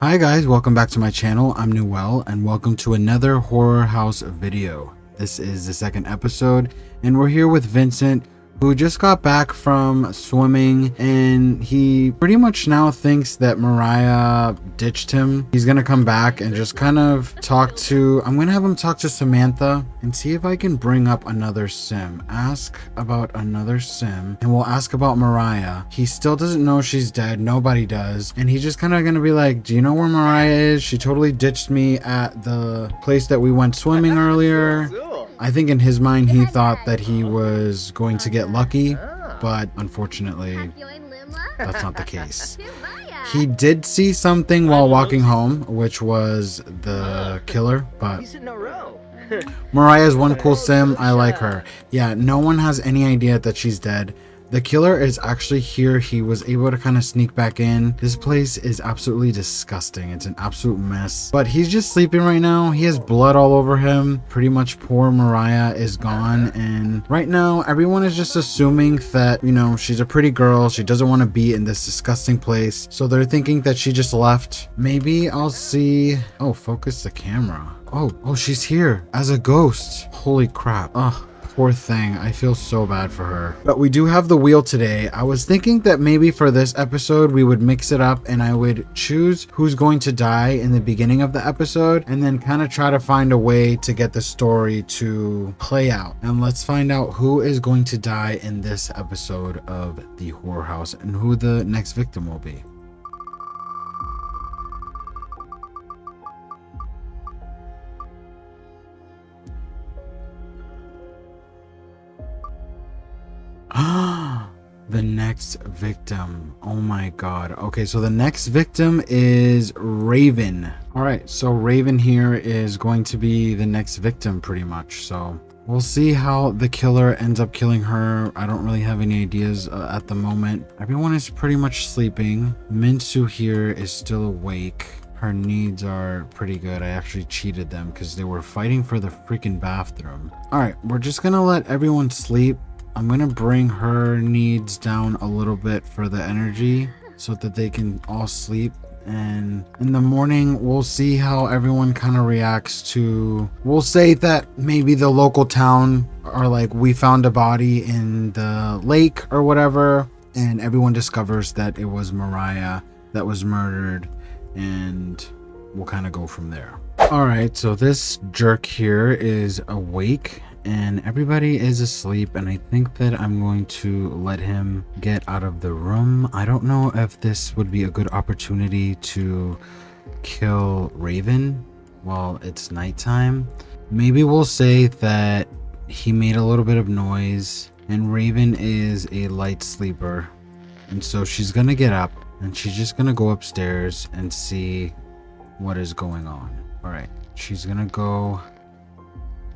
Hi guys, welcome back to my channel. I'm Newell and welcome to another horror house video. This is the second episode and we're here with Vincent, who just got back from swimming, and he pretty much now thinks that Moriah ditched him. He's gonna come back and just kind of I'm gonna have him talk to Samantha and see if I can bring up another sim. Ask about another sim, and we'll ask about Moriah. He still doesn't know she's dead. Nobody does. And he's just kind of gonna be like, do you know where Moriah is? She totally ditched me at the place that we went swimming earlier. I think in his mind he thought that he was going to get lucky, but unfortunately that's not the case. He did see something while walking home, which was the killer, but Moriah is one cool sim. I like her. Yeah, no one has any idea that she's dead. The killer is actually here. He was able to kind of sneak back in. This place is absolutely disgusting. It's an absolute mess. But he's just sleeping right now. He has blood all over him. Pretty much poor Moriah is gone. And right now, everyone is just assuming that, you know, she's a pretty girl. She doesn't want to be in this disgusting place. So they're thinking that she just left. Maybe I'll see. Oh, focus the camera. Oh, she's here as a ghost. Holy crap. Oh. Poor thing. I feel so bad for her. But we do have the wheel today. I was thinking that maybe for this episode we would mix it up and I would choose who's going to die in the beginning of the episode and then kind of try to find a way to get the story to play out. And let's find out who is going to die in this episode of the horror house and who the next victim will be. The next victim. Oh my god. Okay, so the next victim is Raven. All right, so Raven here is going to be the next victim pretty much. So we'll see how the killer ends up killing her. I don't really have any ideas at the moment. Everyone is pretty much sleeping. Minsu here is still awake. Her needs are pretty good. I actually cheated them because they were fighting for the freaking bathroom. All right, we're just gonna let everyone sleep. I'm gonna bring her needs down a little bit for the energy so that they can all sleep, and in the morning we'll see how everyone kind of reacts to, we'll say that maybe the local town are like, we found a body in the lake or whatever, and everyone discovers that it was Moriah that was murdered, and we'll kind of go from there. All right, so this jerk here is awake and everybody is asleep, and I think that I'm going to let him get out of the room. I don't know if this would be a good opportunity to kill Raven while it's nighttime. Maybe we'll say that he made a little bit of noise and Raven is a light sleeper, and so she's gonna get up and she's just gonna go upstairs and see what is going on. All right, she's gonna go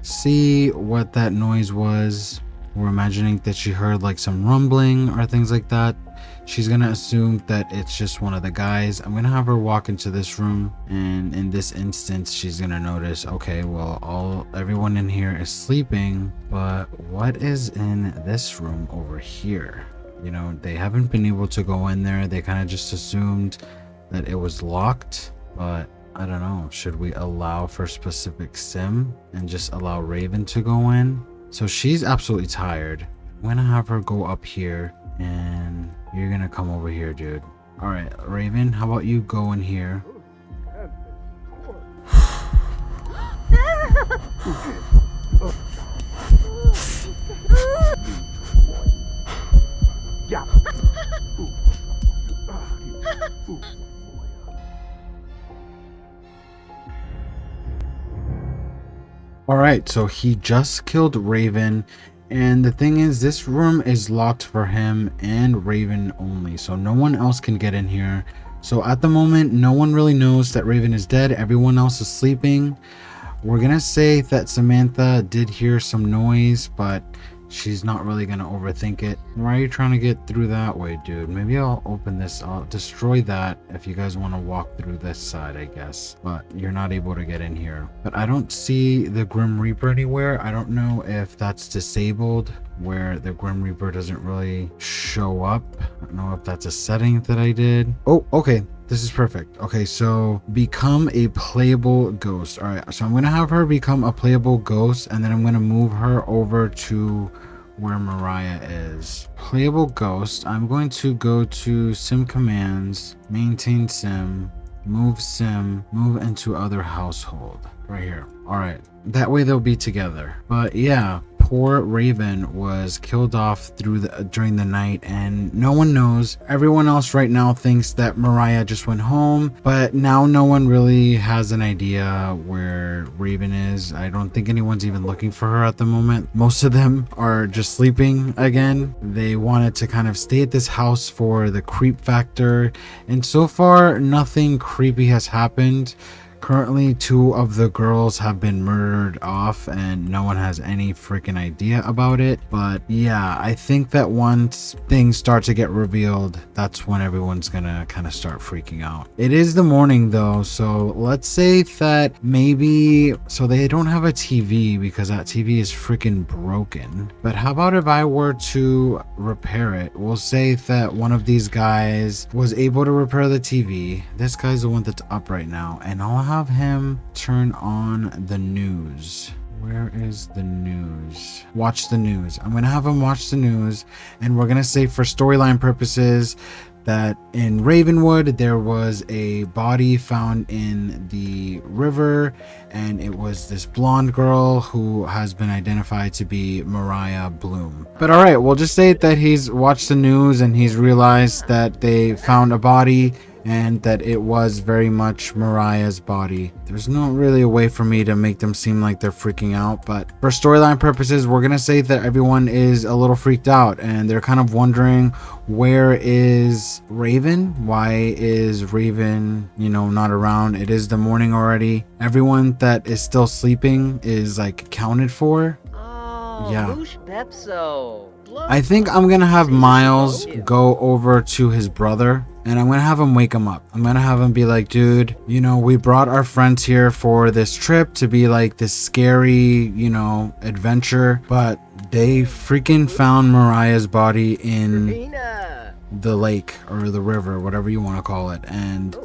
see what that noise was. We're imagining that she heard like some rumbling or things like that. She's gonna assume that it's just one of the guys. I'm gonna have her walk into this room, and in this instance she's gonna notice, okay, well, everyone in here is sleeping, but what is in this room over here? You know, they haven't been able to go in there. They kind of just assumed that it was locked, but I don't know. Should we allow for specific sim and just allow Raven to go in? So she's absolutely tired. I'm gonna have her go up here and you're gonna come over here, dude. All right, Raven, how about you go in here? Yeah. All right, so he just killed Raven, and the thing is, this room is locked for him and Raven only, so no one else can get in here. So at the moment, no one really knows that Raven is dead. Everyone else is sleeping. We're gonna say that Samantha did hear some noise, but she's not really gonna overthink it. Why are you trying to get through that way, dude? Maybe I'll open this. I'll destroy that if you guys want to walk through this side, I guess. But you're not able to get in here. But I don't see the Grim Reaper anywhere. I don't know if that's disabled where the Grim Reaper doesn't really show up. I don't know if that's a setting that I did. Oh, okay. This is perfect. Okay, so become a playable ghost. All right, so I'm going to have her become a playable ghost, and then I'm going to move her over to where Moriah is. Playable ghost. I'm going to go to sim commands, maintain sim, move into other household right here. All right, that way they'll be together. But yeah, poor Raven was killed off during the night, and no one knows. Everyone else right now thinks that Moriah just went home, but now no one really has an idea where Raven is. I don't think anyone's even looking for her at the moment. Most of them are just sleeping again. They wanted to kind of stay at this house for the creep factor, and so far nothing creepy has happened. Currently, 2 of the girls have been murdered off and no one has any freaking idea about it. But yeah, I think that once things start to get revealed, that's when everyone's gonna kind of start freaking out. It is the morning though, so let's say that maybe, so they don't have a TV because that TV is freaking broken. But how about if I were to repair it? We'll say that one of these guys was able to repair the TV. This guy's the one that's up right now, and I'll have him turn on the news. Where is the news? Watch the news. I'm gonna have him watch the news, and we're gonna say for storyline purposes that in Ravenwood there was a body found in the river, and it was this blonde girl who has been identified to be Moriah Bloom. But all right, we'll just say that he's watched the news and he's realized that they found a body and that it was very much Moriah's body. There's not really a way for me to make them seem like they're freaking out, but for storyline purposes, we're gonna say that everyone is a little freaked out and they're kind of wondering, where is Raven? Why is Raven, not around? It is the morning already. Everyone that is still sleeping is like accounted for. Oh, yeah. I think I'm gonna have Miles go over to his brother and I'm gonna have him wake him up. I'm gonna have him be like, dude, we brought our friends here for this trip to be like this scary, adventure, but they freaking found Moriah's body in the lake or the river, whatever you want to call it. And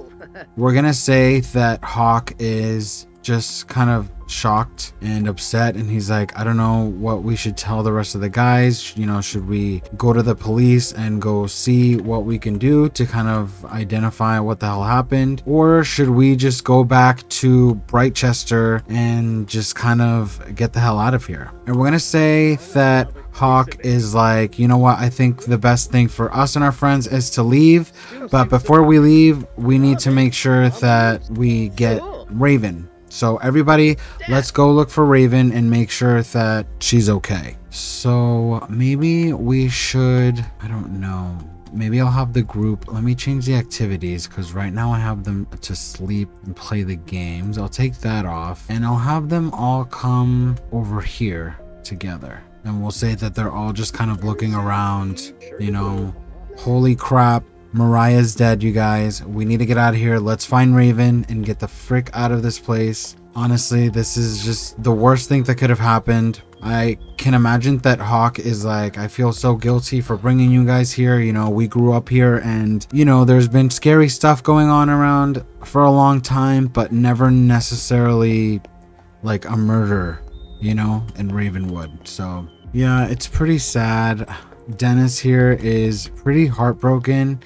we're gonna say that Hawk is just kind of shocked and upset, and he's like, I don't know what we should tell the rest of the guys. Should we go to the police and go see what we can do to kind of identify what the hell happened, or should we just go back to Brightchester and just kind of get the hell out of here? And we're gonna say that Hawk is like, you know what, I think the best thing for us and our friends is to leave, but before we leave, we need to make sure that we get Raven. So everybody, let's go look for Raven and make sure that she's okay. So maybe we should, I don't know, maybe I'll have the group, let me change the activities, because right now I have them to sleep and play the games. I'll take that off and I'll have them all come over here together, and we'll say that they're all just kind of looking around, holy crap, Moriah's dead, you guys. We need to get out of here. Let's find Raven and get the frick out of this place. Honestly, this is just the worst thing that could have happened. I can imagine that Hawk is like, I feel so guilty for bringing you guys here. We grew up here and, there's been scary stuff going on around for a long time, but never necessarily like a murder, in Ravenwood. So yeah, it's pretty sad. Dennis here is pretty heartbroken,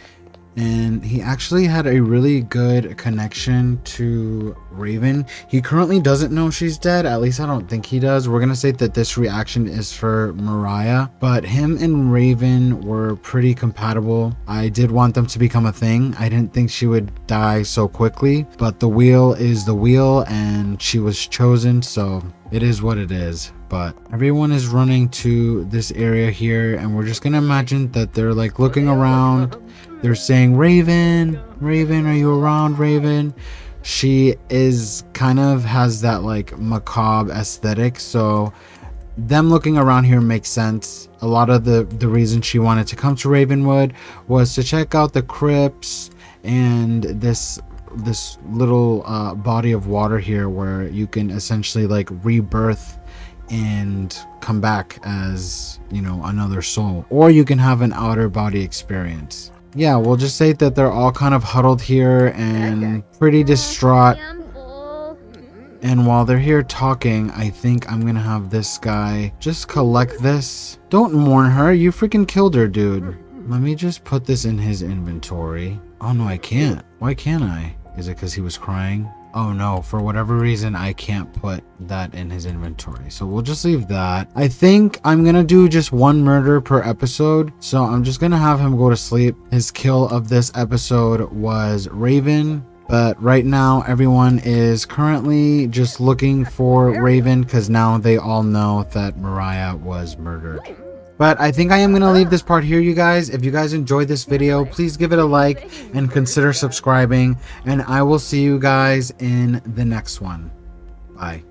and he actually had a really good connection to Raven. He currently doesn't know she's dead, at least I don't think he does. We're gonna say that this reaction is for Moriah, but him and Raven were pretty compatible. I did want them to become a thing. I didn't think she would die so quickly, but the wheel is the wheel and she was chosen, so it is what it is. But everyone is running to this area here, and we're just gonna imagine that they're like looking around. They're saying, Raven, Raven, are you around, Raven? She is kind of has that like macabre aesthetic, so them looking around here makes sense. A lot of the reason she wanted to come to Ravenwood was to check out the crypts and this little body of water here where you can essentially like rebirth and come back as, you know, another soul, or you can have an outer body experience. Yeah, we'll just say that they're all kind of huddled here and pretty distraught. And while they're here talking, I think I'm gonna have this guy just collect this. Don't mourn her, you freaking killed her, dude. Let me just put this in his inventory. Oh no, I can't. Why can't I? Is it because he was crying? Oh no, for whatever reason, I can't put that in his inventory. So we'll just leave that. I think I'm gonna do just one murder per episode. So I'm just gonna have him go to sleep. His kill of this episode was Raven. But right now, everyone is currently just looking for Raven because now they all know that Moriah was murdered. But I think I am going to leave this part here, you guys. If you guys enjoyed this video, please give it a like and consider subscribing. And I will see you guys in the next one. Bye.